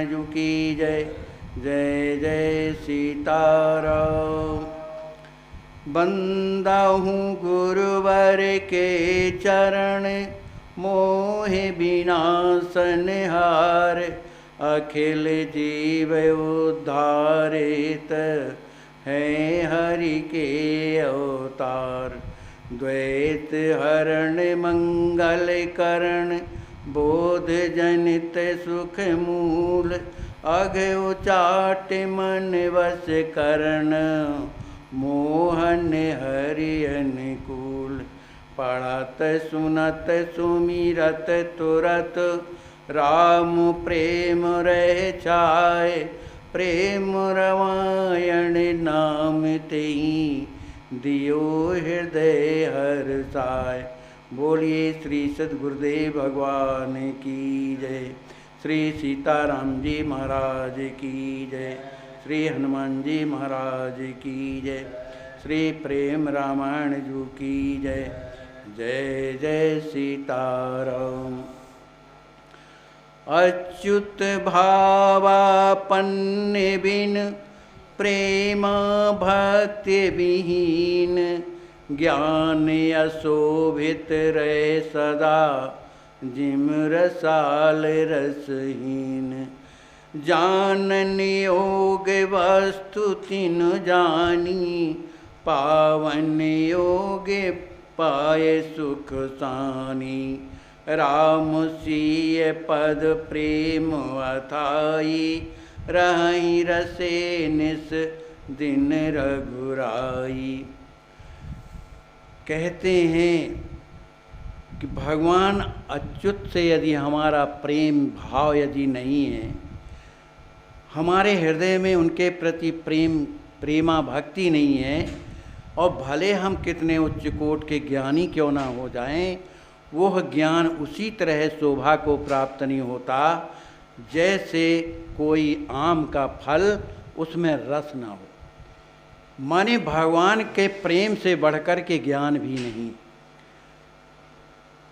जू की जय। जय जय सीताराम। बंदा हूँ गुरुवर के चरण, मोहि विनाशन हार। अखिल जीव उद्धारित, हैं हरि के अवतार। द्वैत हरण मंगल करण, बोध जनित सुख मूल। अघ उचाट मन वश करण, मोहन हरि अनुकूल। पढ़त सुनत सुमिरत तुरत, राम प्रेम रह छाय। प्रेम रमायण नाम तेई, दियो हृदय हर्षाय। बोलिए श्री सद्गुरुदेव भगवान की जय। श्री सीताराम जी महाराज की जय। श्री हनुमान जी महाराज की जय। श्री प्रेम रामायण जू की जय। जय जय सीताराम। अच्युत भावापन्न बिन, प्रेम भक्ति विहीन। ज्ञान अशोभित रहे सदा, जिम रसाल रसहीन। जानन योग वस्तु तिन जानी, पावन योग पाए सुख सानी। राम सिय पद प्रेम अथाई, रहि रसे निस दिन रघुराई। कहते हैं कि भगवान अच्युत से यदि हमारा प्रेम भाव यदि नहीं है, हमारे हृदय में उनके प्रति प्रेमा भक्ति नहीं है, और भले हम कितने उच्च कोट के ज्ञानी क्यों ना हो जाएं, वह ज्ञान उसी तरह शोभा को प्राप्त नहीं होता जैसे कोई आम का फल उसमें रस ना हो। माने भगवान के प्रेम से बढ़कर के ज्ञान भी नहीं।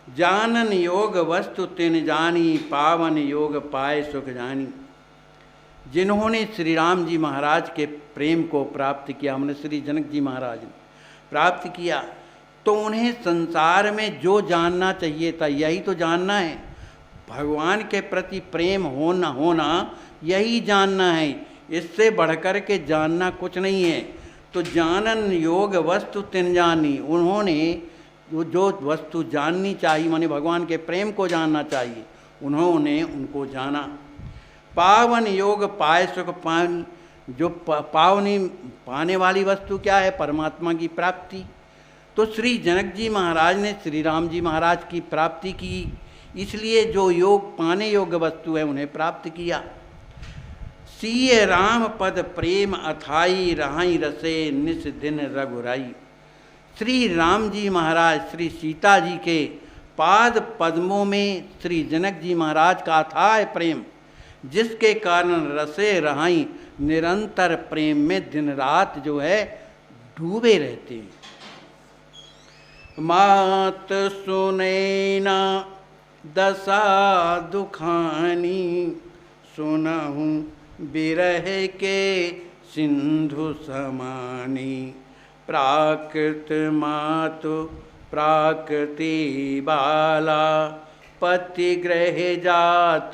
जानन योग वस्तु तिन जानी, पावन योग पाए सुख जानी। जिन्होंने श्री राम जी महाराज के प्रेम को प्राप्त किया, हमने श्री जनक जी महाराज ने प्राप्त किया, तो उन्हें संसार में जो जानना चाहिए था यही तो जानना है। भगवान के प्रति प्रेम होना होना यही जानना है, इससे बढ़कर के जानना कुछ नहीं है। तो जानन योग वस्तु तिन जानी, उन्होंने जो वस्तु जाननी चाहिए, माने भगवान के प्रेम को जानना चाहिए, उन्होंने उनको जाना। पावन योग पाए सुख पानी, जो पावनी पाने वाली वस्तु क्या है? परमात्मा की प्राप्ति। तो श्री जनक जी महाराज ने श्री राम जी महाराज की प्राप्ति की, इसलिए जो योग पाने योग्य वस्तु है उन्हें प्राप्त किया। सिय राम पद प्रेम अथाई, रहाई रसे निस दिन रघुराई। श्री राम जी महाराज श्री सीता जी के पाद पद्मों में श्री जनक जी महाराज का अथाह प्रेम, जिसके कारण रसे रहाई, निरंतर प्रेम में दिन रात जो है डूबे रहते हैं। मात सुने ना दशा दुखानी, सुनहु बिरह के सिंधु समानी। प्राकृत मातु प्राकृति बाला, पति ग्रह जात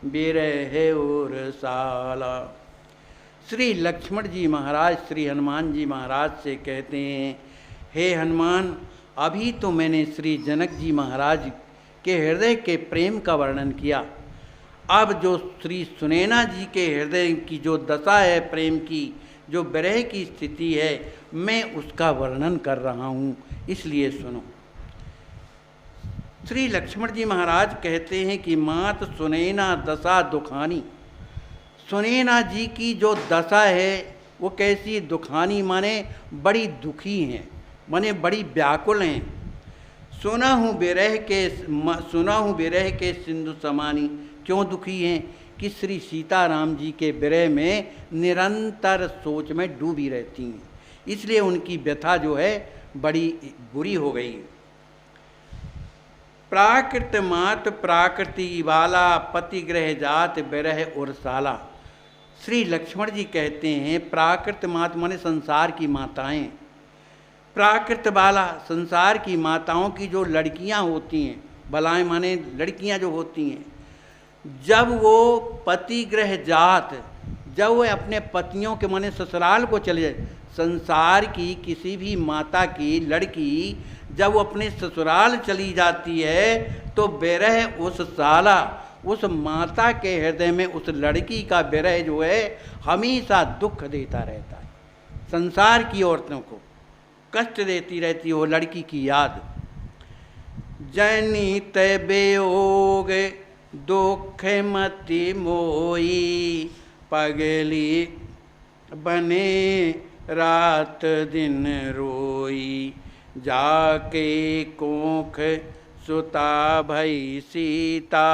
बिरह उरसाला। श्री लक्ष्मण जी महाराज श्री हनुमान जी महाराज से कहते हैं, हे हनुमान, अभी तो मैंने श्री जनक जी महाराज के हृदय के प्रेम का वर्णन किया। अब जो श्री सुनैना जी के हृदय की जो दशा है प्रेम की, जो विरह की स्थिति है, मैं उसका वर्णन कर रहा हूँ, इसलिए सुनो। श्री लक्ष्मण जी महाराज कहते हैं कि मात सुनैना दशा दुखानी। सुनैना जी की जो दशा है वो कैसी दुखानी, माने बड़ी दुखी हैं, माने बड़ी व्याकुल हैं। सुना हूँ विरह के सिंधु समानी। क्यों दुखी हैं? कि श्री सीताराम जी के विरह में निरंतर सोच में डूबी रहती हैं, इसलिए उनकी व्यथा जो है बड़ी बुरी हो गई। प्राकृत मात प्राकृति वाला पति ग्रह जात बिरह उर्साला। श्री लक्ष्मण जी कहते हैं प्राकृत मात माने संसार की माताएं, प्राकृत बाला संसार की माताओं की जो लड़कियां होती हैं, बलाएं माने लड़कियां जो होती हैं, जब वो पति ग्रह जात, जब वो अपने पतियों के माने ससुराल को चले जाए, संसार की किसी भी माता की लड़की जब वो अपने ससुराल चली जाती है तो बिरह उस साला, उस माता के हृदय में उस लड़की का बिरह जो है हमेशा दुख देता रहता है। संसार की औरतों को कष्ट देती रहती हो लड़की की याद। जनी ते बेयोग दुख मति मोई, पगली बने रात दिन रोई, जाके कोख सुता भई सीता,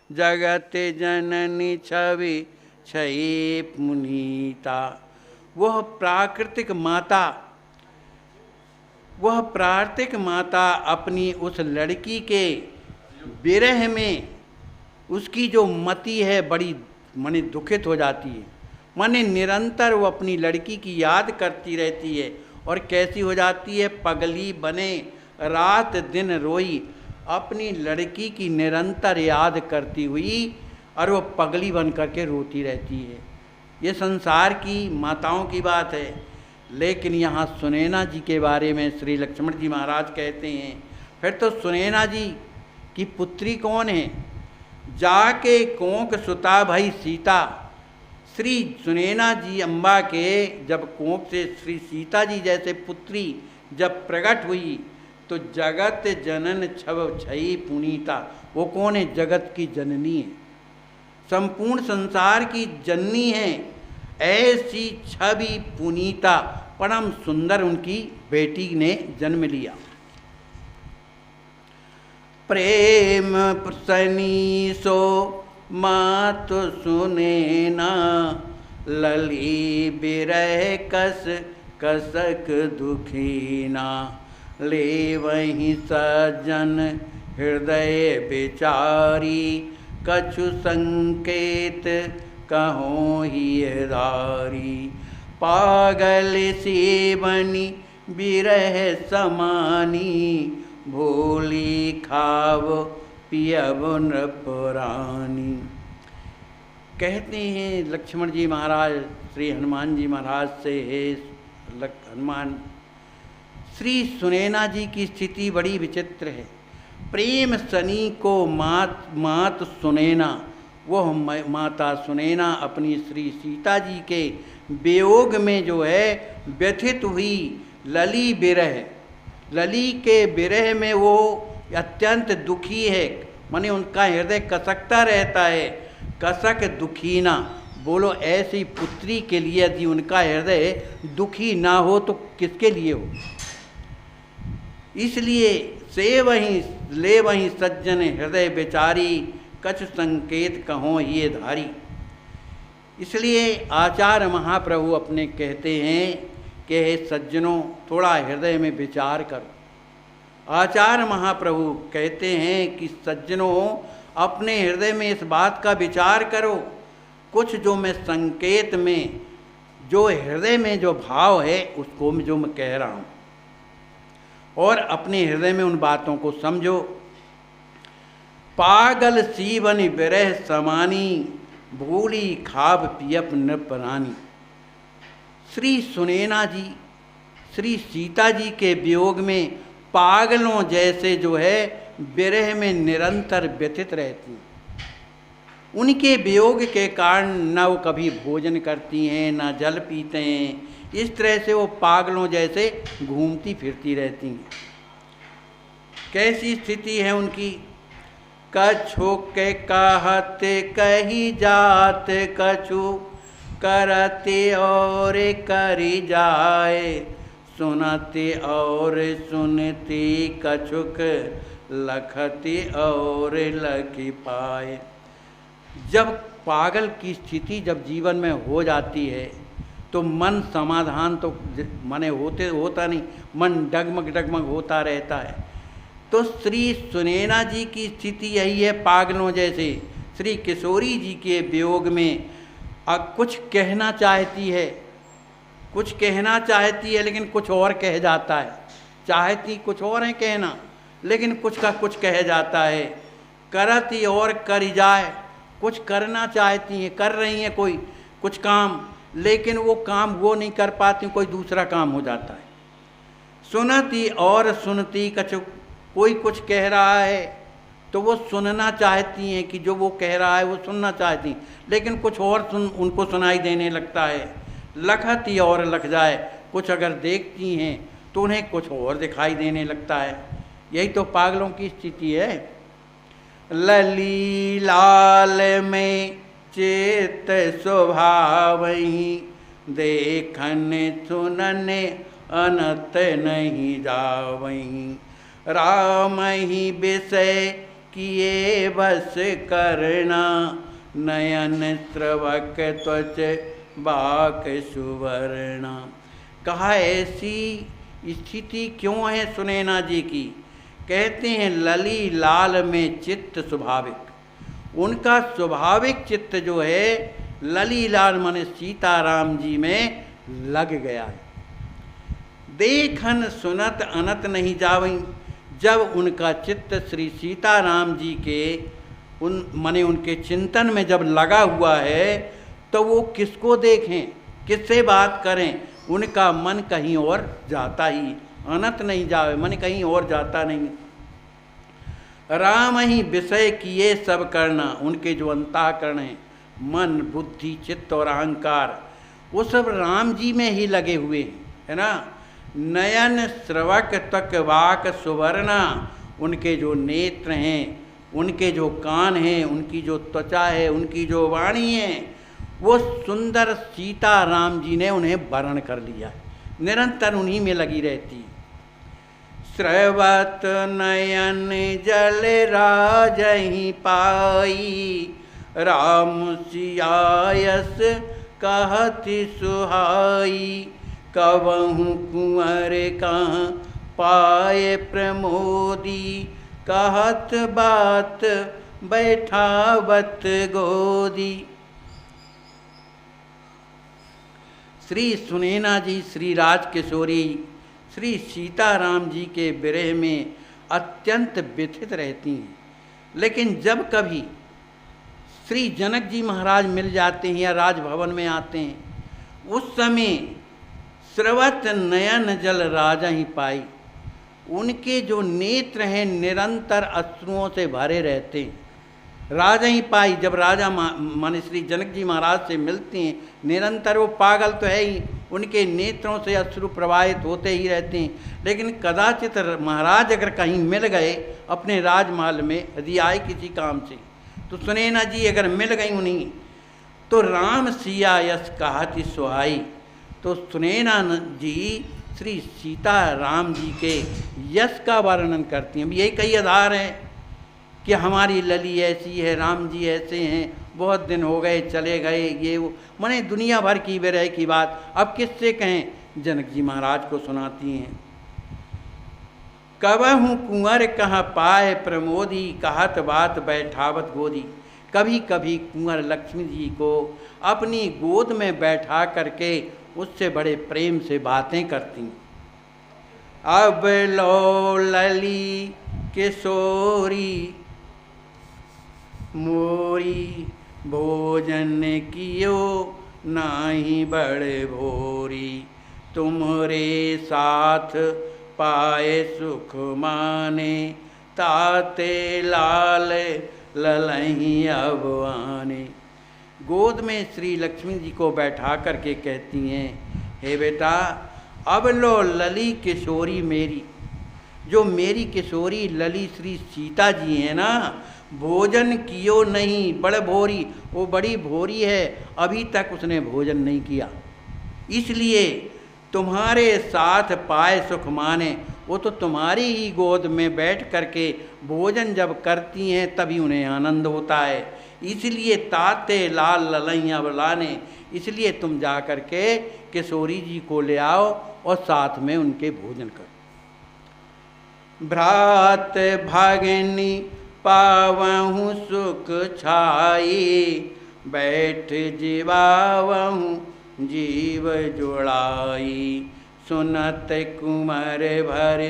जगत जननी छवि छई पुनीता। वह प्राकृतिक माता अपनी उस लड़की के विरह में उसकी जो मति है बड़ी माने दुखित हो जाती है, माने निरंतर वो अपनी लड़की की याद करती रहती है। और कैसी हो जाती है? पगली बने रात दिन रोई, अपनी लड़की की निरंतर याद करती हुई और वो पगली बन करके रोती रहती है। ये संसार की माताओं की बात है। लेकिन यहाँ सुनैना जी के बारे में श्री लक्ष्मण जी महाराज कहते हैं, फिर तो सुनैना जी की पुत्री कौन है? जाके कोंक सुता भाई सीता। श्री सुनैना जी अम्बा के जब कोंक से श्री सीता जी जैसे पुत्री जब प्रकट हुई तो जगत जनन छव छई पुनीता। वो कौन है? जगत की जननी है, संपूर्ण संसार की जननी है। ऐसी छवि पुनीता, परम सुंदर उनकी बेटी ने जन्म लिया। प्रेम प्रसनी सो मात सुनैना, लली बिरह कस कसक दुखीना। ले वहीं सज्जन हृदय विचारी, कछु संकेत कहो ही दारी। पागल सी बनी बिरह समानी, भोली खाव पियब नृपरानी। कहते हैं लक्ष्मण जी महाराज श्री हनुमान जी महाराज से, हे हनुमान, श्री सुनैना जी की स्थिति बड़ी विचित्र है। प्रेम सनी को मात सुनैना, वह माता सुनैना अपनी श्री सीता जी के वियोग में जो है व्यथित हुई। लली बिरह, लली के बिरह में वो अत्यंत दुखी है, माने उनका हृदय कसकता रहता है। कसक दुखीना, बोलो ऐसी पुत्री के लिए यदि उनका हृदय दुखी ना हो तो किसके लिए हो? इसलिए से वहीं ले वहीं सज्जन हृदय बेचारी, कछ संकेत कहो ये धारी। इसलिए आचार्य महाप्रभु अपने कहते हैं कि हे सज्जनों, थोड़ा हृदय में विचार करो। आचार्य महाप्रभु कहते हैं कि सज्जनों, अपने हृदय में इस बात का विचार करो। कुछ जो मैं संकेत में, जो हृदय में जो भाव है उसको जो मैं कह रहा हूँ, और अपने हृदय में उन बातों को समझो। पागल सीवन बिरह समानी, भूली खाब पियप नृपरानी। श्री सुनैना जी श्री सीता जी के वियोग में पागलों जैसे जो है विरह में निरंतर व्यथित रहती हैं। उनके वियोग के कारण न वो कभी भोजन करती हैं, न जल पीते हैं। इस तरह से वो पागलों जैसे घूमती फिरती रहती हैं। कैसी स्थिति है उनकी? कछु के कहते कही जात, कछु करते और करी जाए। सुनते और सुनती, कछुक लखती और लखी पाए। जब पागल की स्थिति जब जीवन में हो जाती है तो मन समाधान तो माने होता नहीं, मन डगमग डगमग होता रहता है। तो श्री सुनैना जी की स्थिति यही है पागलों जैसे। श्री किशोरी जी के वियोग में कुछ कहना चाहती है, कुछ कहना चाहती है लेकिन कुछ और कह जाता है। चाहती कुछ और है कहना, लेकिन कुछ का कुछ कह जाता है। करती और कर जाए, कुछ करना चाहती हैं, कर रही हैं कोई कुछ काम, लेकिन वो काम वो नहीं कर पाती, कोई दूसरा काम हो जाता है। सुनती और सुनती कछु, कोई कुछ कह रहा है तो वो सुनना चाहती हैं कि जो वो कह रहा है वो सुनना चाहती हैं, लेकिन कुछ और उनको सुनाई देने लगता है। लखती और लख जाए, कुछ अगर देखती हैं तो उन्हें कुछ और दिखाई देने लगता है। यही तो पागलों की स्थिति है। लली लाल में चेत स्वभावही, देखन सुनन अनत नहीं जावही। राम ही विषय किए बस करना, नयन स्रवक त्वच बाक सुवर्णा। कहा ऐसी स्थिति क्यों है सुनैना जी की? कहते हैं लली लाल में चित्त स्वाभाविक, उनका स्वाभाविक चित्त जो है लली लाल माने सीताराम जी में लग गया है। देखन सुनत अनत नहीं जावई, जब उनका चित्त श्री सीताराम जी के माने उनके चिंतन में जब लगा हुआ है तो वो किसको देखें, किससे बात करें, उनका मन कहीं और जाता ही, अनंत नहीं जावे, मन कहीं और जाता नहीं। राम ही विषय किए सब करना, उनके जो अंतःकरण हैं, मन बुद्धि चित्त और अहंकार, वो सब राम जी में ही लगे हुए हैं, है ना। नयन श्रवक तक वाक सुवर्णा, उनके जो नेत्र हैं, उनके जो कान हैं, उनकी जो त्वचा है, उनकी जो वाणी है, वो सुंदर सीता राम जी ने उन्हें वर्ण कर लिया है, निरंतर उन्हीं में लगी रहती। स्रवत नयन जल राजहि पाई, राम सियायस कहति सुहाई। कवहु कुंवर कहाँ पाए प्रमोदी, कहत बात बैठावत गोदी। श्री सुनैना जी श्री राज किशोरी श्री सीताराम जी के विरह में अत्यंत व्यथित रहती हैं, लेकिन जब कभी श्री जनक जी महाराज मिल जाते हैं या राजभवन में आते हैं, उस समय स्रवत नयन जल राजा ही पाई, उनके जो नेत्र हैं निरंतर अश्रुओं से भरे रहते हैं। राजा ही पाई, जब राजा माने श्री जनक जी महाराज से मिलते हैं, निरंतर वो पागल तो है ही, उनके नेत्रों से अश्रु प्रवाहित होते ही रहते हैं। लेकिन कदाचित महाराज अगर कहीं मिल गए अपने राजमहल में, यदि आए किसी काम से, तो सुनैना जी अगर मिल गई उन्हीं, तो राम सिया यश कहति सुहाई, तो सुनैना जी श्री सीता राम जी के यश का वर्णन करती हैं। यही कई आधार हैं कि हमारी लली ऐसी है, राम जी ऐसे हैं, बहुत दिन हो गए चले गए, ये वो, माने दुनिया भर की विरह की बात अब किससे कहें, जनक जी महाराज को सुनाती हैं। कबहु कुंवर कहाँ पाए प्रमोदी, कहत बात बैठावत गोदी। कभी कभी कुंवर लक्ष्मी जी को अपनी गोद में बैठा करके उससे बड़े प्रेम से बातें करती। अब लो लली किशोरी मोरी, भोजन कियो नाही बड़े भोरी। तुमरे साथ पाए सुख माने, ताते लाल ललही अब आने। गोद में श्री लक्ष्मी जी को बैठा करके कहती हैं, हे बेटा अब लो लली किशोरी मेरी, जो मेरी किशोरी लली श्री सीता जी हैं ना, भोजन कियो नहीं बड़ भोरी, वो बड़ी भोरी है, अभी तक उसने भोजन नहीं किया, इसलिए तुम्हारे साथ पाए सुख माने। वो तो तुम्हारी ही गोद में बैठ करके भोजन जब करती हैं तभी उन्हें आनंद होता है, इसलिए ताते लाल ललैया बुलाने, इसलिए तुम जा करके किशोरी जी को ले आओ और साथ में उनके भोजन करो। भ्रात भागिनी पावहु सुख छाई, बैठ जीवावहु जीव जुड़ाई। सुनत कुमर भर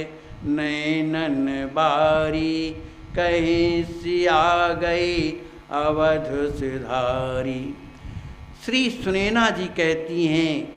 नैनन बारी, कहीं सिया गई अवध सिधारी। श्री सुनैना जी कहती हैं